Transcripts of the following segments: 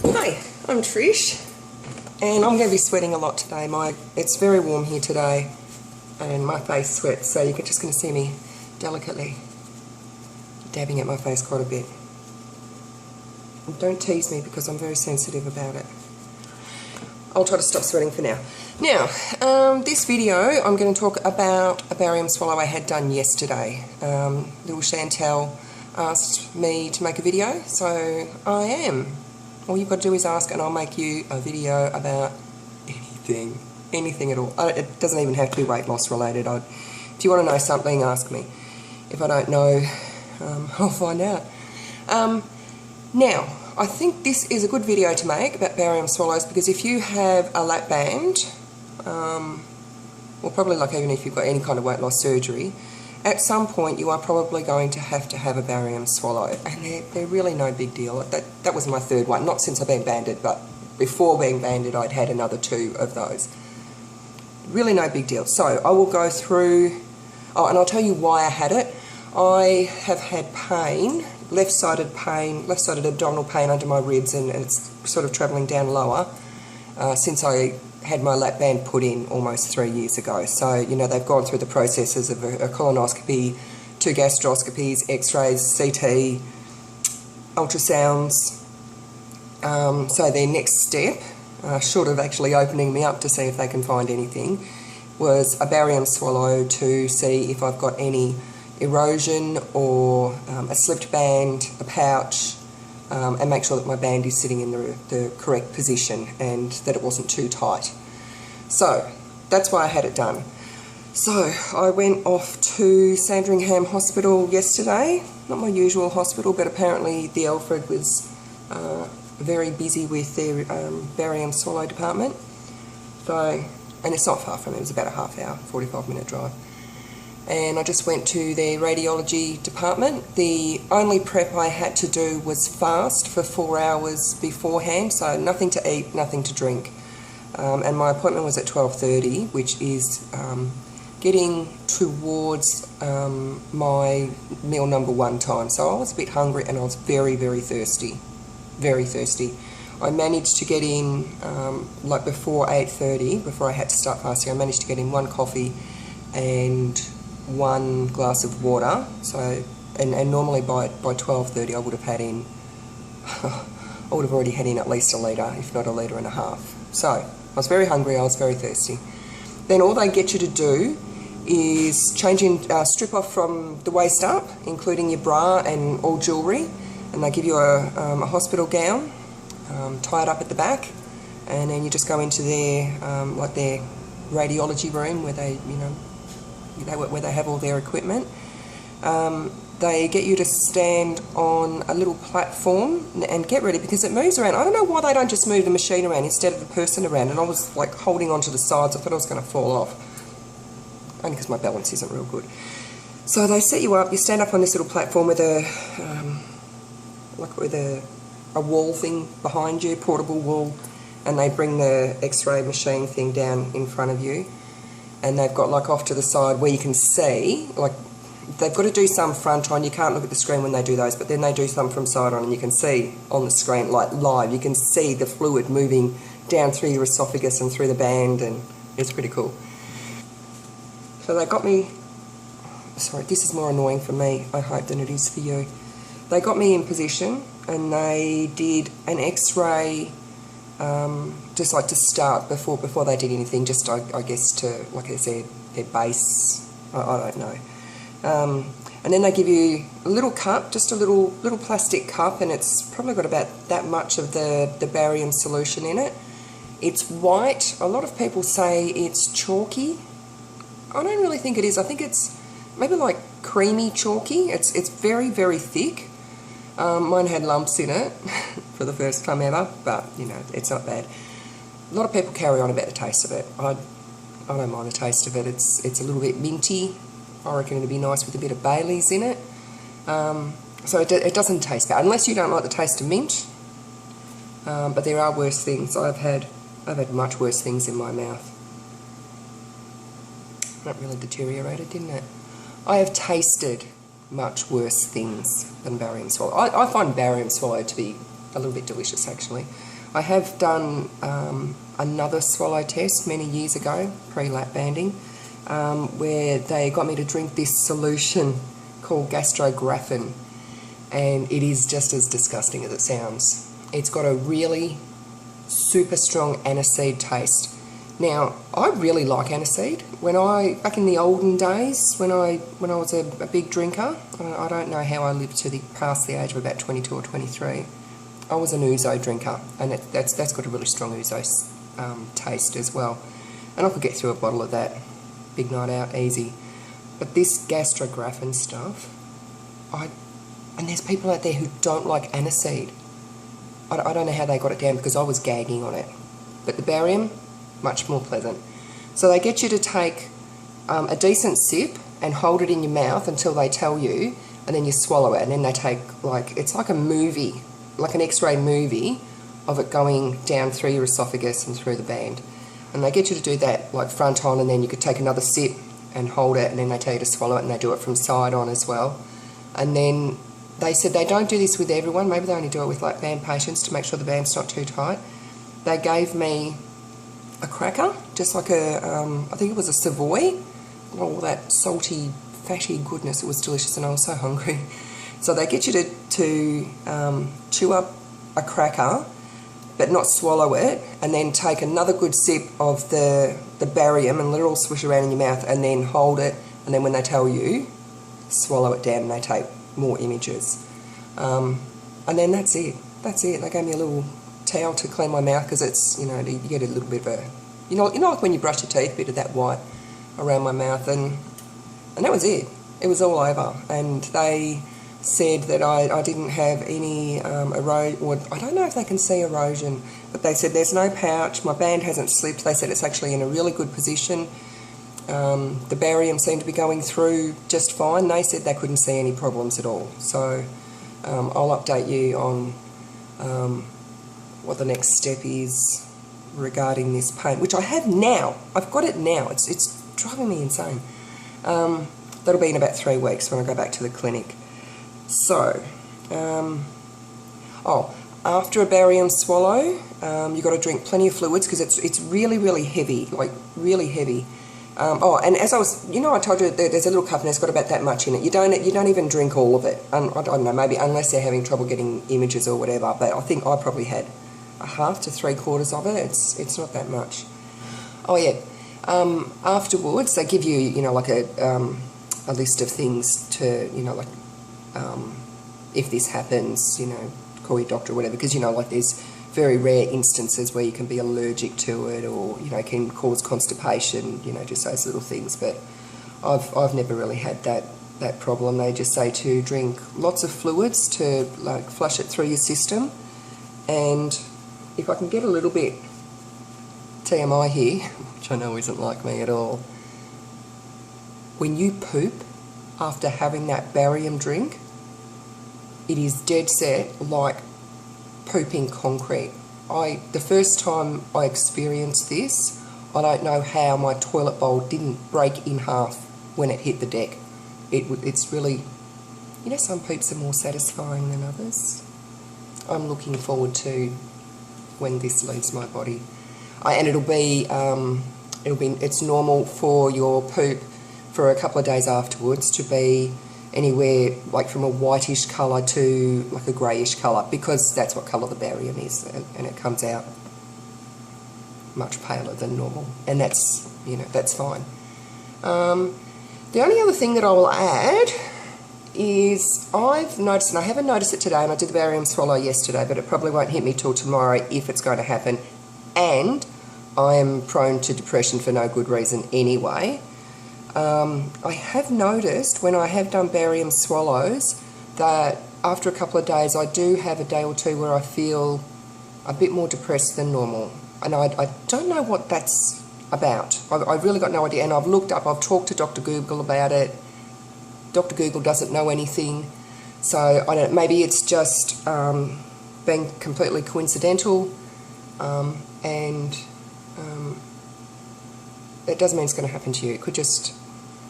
Hi, I'm Trish, and I'm going to be sweating a lot today. It's very warm here today, and my face sweats, so you're just going to see me delicately dabbing at my face quite a bit. And don't tease me because I'm very sensitive about it. I'll try to stop sweating for now. Now, this video I'm going to talk about a barium swallow I had done yesterday. Little Chantel asked me to make a video, so I am. All you've got to do is ask and I'll make you a video about anything at all. It doesn't even have to be weight loss related. If you want to know something, ask me. If I don't know, I'll find out. Now, I think this is a good video to make about barium swallows because if you have a lap band, or probably like even if you've got any kind of weight loss surgery, at some point you are probably going to have a barium swallow, and they're really no big deal. That was my third one, not since I've been banded, but before being banded I'd had another 2 of those. Really no big deal. So I will go through, and I'll tell you why I had it. I have had pain, left-sided abdominal pain under my ribs, and it's sort of travelling down lower since I had my lap band put in almost 3 years ago. So, you know, they've gone through the processes of a colonoscopy, 2 gastroscopies, x-rays, CT, ultrasounds. So their next step, short of actually opening me up to see if they can find anything, was a barium swallow to see if I've got any erosion or a slipped band, a pouch, and make sure that my band is sitting in the correct position and that it wasn't too tight. So that's why I had it done. So I went off to Sandringham Hospital yesterday, not my usual hospital, but apparently the Alfred was very busy with their barium swallow department. So, and it's not far from it, it was about a half hour, 45-minute drive. And I just went to their radiology department. The only prep I had to do was fast for 4 hours beforehand, so nothing to eat, nothing to drink. And my appointment was at 12:30, which is getting towards my meal number 1 time. So I was a bit hungry and I was very, very thirsty. Very thirsty. I managed to get in, like before 8:30, before I had to start fasting, I managed to get in 1 coffee and 1 glass of water. So, and normally by 12:30 I would have had in, I would have already had in at least a litre, if not a litre and a half. So I was very hungry, I was very thirsty. Then all they get you to do is strip off from the waist up, including your bra and all jewellery, and they give you a hospital gown, tie it up at the back, and then you just go into their like their radiology room where they, you know, where they have all their equipment. They get you to stand on a little platform and get ready because it moves around. I don't know why they don't just move the machine around instead of the person around, and I was like holding on to the sides. I thought I was going to fall off, only because my balance isn't real good. So they set you up, you stand up on this little platform with a wall thing behind you, portable wall, and they bring the x-ray machine thing down in front of you. And they've got like off to the side where you can see, like they've got to do some front on, you can't look at the screen when they do those, but then they do some from side on and you can see on the screen, like live, you can see the fluid moving down through your esophagus and through the band, and it's pretty cool. So they got me, sorry, this is more annoying for me, I hope, than it is for you. They got me in position and they did an x-ray just like to start before they did anything, just I guess to, like I said, their base, I don't know. And then they give you a little cup, just a little plastic cup, and it's probably got about that much of the barium solution in it. It's white. A lot of people say it's chalky. I don't really think it is. I think it's maybe like creamy chalky. It's very, very thick. Mine had lumps in it for the first time ever, but you know, it's not bad. A lot of people carry on about the taste of it. I don't mind the taste of it. It's a little bit minty. I reckon it'd be nice with a bit of Bailey's in it. So it doesn't taste bad, unless you don't like the taste of mint. But there are worse things. I've had much worse things in my mouth. That really deteriorated, didn't it? I have tasted much worse things than barium swallow. I find barium swallow to be a little bit delicious actually. I have done another swallow test many years ago, pre-lap banding, where they got me to drink this solution called gastrographin, and it is just as disgusting as it sounds. It's got a really super strong aniseed taste. Now, I really like aniseed. Back in the olden days, when I was a big drinker, I don't know how I lived past the age of about 22 or 23. I was an ouzo drinker, and that's got a really strong ouzo taste as well. And I could get through a bottle of that, big night out, easy. But this gastrographin stuff, and there's people out there who don't like aniseed. I don't know how they got it down because I was gagging on it. But the barium, much more pleasant. So they get you to take a decent sip and hold it in your mouth until they tell you, and then you swallow it, and then they take, it's like a movie, like an X-ray movie of it going down through your esophagus and through the band. And they get you to do that like front on, and then you could take another sip and hold it, and then they tell you to swallow it, and they do it from side on as well. And then they said they don't do this with everyone, maybe they only do it with like band patients to make sure the band's not too tight. They gave me a cracker, just like I think it was a Savoy, all that salty, fatty goodness. It was delicious, and I was so hungry. So they get you to chew up a cracker, but not swallow it, and then take another good sip of the barium and let it all swish around in your mouth, and then hold it, and then when they tell you, swallow it down, and they take more images. And then that's it. They gave me a little towel to clean my mouth, because it's, you get a little bit of a, you know like when you brush your teeth, a bit of that white around my mouth, and that was it. It was all over, and they said that I didn't have any erosion, or I don't know if they can see erosion, but they said there's no pouch, my band hasn't slipped, they said it's actually in a really good position. The barium seemed to be going through just fine. They said they couldn't see any problems at all. So I'll update you on what the next step is regarding this pain, which I have now. I've got it now. It's driving me insane. That'll be in about 3 weeks when I go back to the clinic. So, after a barium swallow, you've got to drink plenty of fluids, because it's really, really heavy, like really heavy. And as I was, I told you that there's a little cup and it's got about that much in it. You don't even drink all of it. I don't know, maybe unless they're having trouble getting images or whatever. But I think I probably had a half to 3/4 of it. It's not that much. Oh yeah. Afterwards, they give you, like a list of things to, if this happens, call your doctor or whatever, because there's very rare instances where you can be allergic to it, or can cause constipation, just those little things. But I've never really had that problem. They just say to drink lots of fluids to flush it through your system. And if I can get a little bit TMI here, which I know isn't like me at all, when you poop after having that barium drink, it is dead set like pooping concrete. The first time I experienced this, I don't know how my toilet bowl didn't break in half when it hit the deck. It's really, some poops are more satisfying than others. I'm looking forward to when this leaves my body. And it's normal for your poop for a couple of days afterwards to be anywhere like from a whitish colour to like a greyish colour, because that's what colour the barium is, and it comes out much paler than normal, and that's fine. The only other thing that I will add is I've noticed, and I haven't noticed it today, and I did the barium swallow yesterday, but it probably won't hit me till tomorrow if it's going to happen, and I am prone to depression for no good reason anyway. I have noticed when I have done barium swallows that after a couple of days I do have a day or two where I feel a bit more depressed than normal, and I don't know what that's about. I've really got no idea, and I've looked up, I've talked to Dr. Google about it. Dr. Google doesn't know anything, so I don't. Maybe it's just been completely coincidental, and it doesn't mean it's going to happen to you.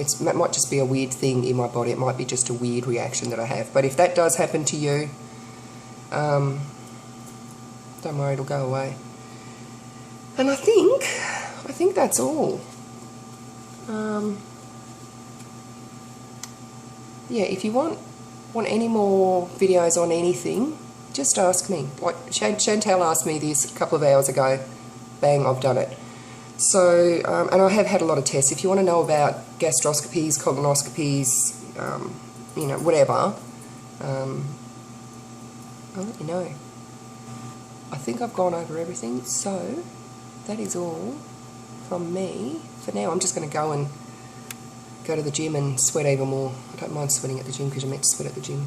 It might just be a weird thing in my body. It might be just a weird reaction that I have. But if that does happen to you, Don't worry, it'll go away. And I think that's all. Yeah, if you want any more videos on anything, just ask me. Like Chantal asked me this a couple of hours ago. Bang, I've done it. So, and I have had a lot of tests. If you want to know about gastroscopies, colonoscopies, you know, whatever, I'll let you know. I think I've gone over everything, so that is all from me. For now, I'm just going to go to the gym and sweat even more. I don't mind sweating at the gym because you're meant to sweat at the gym.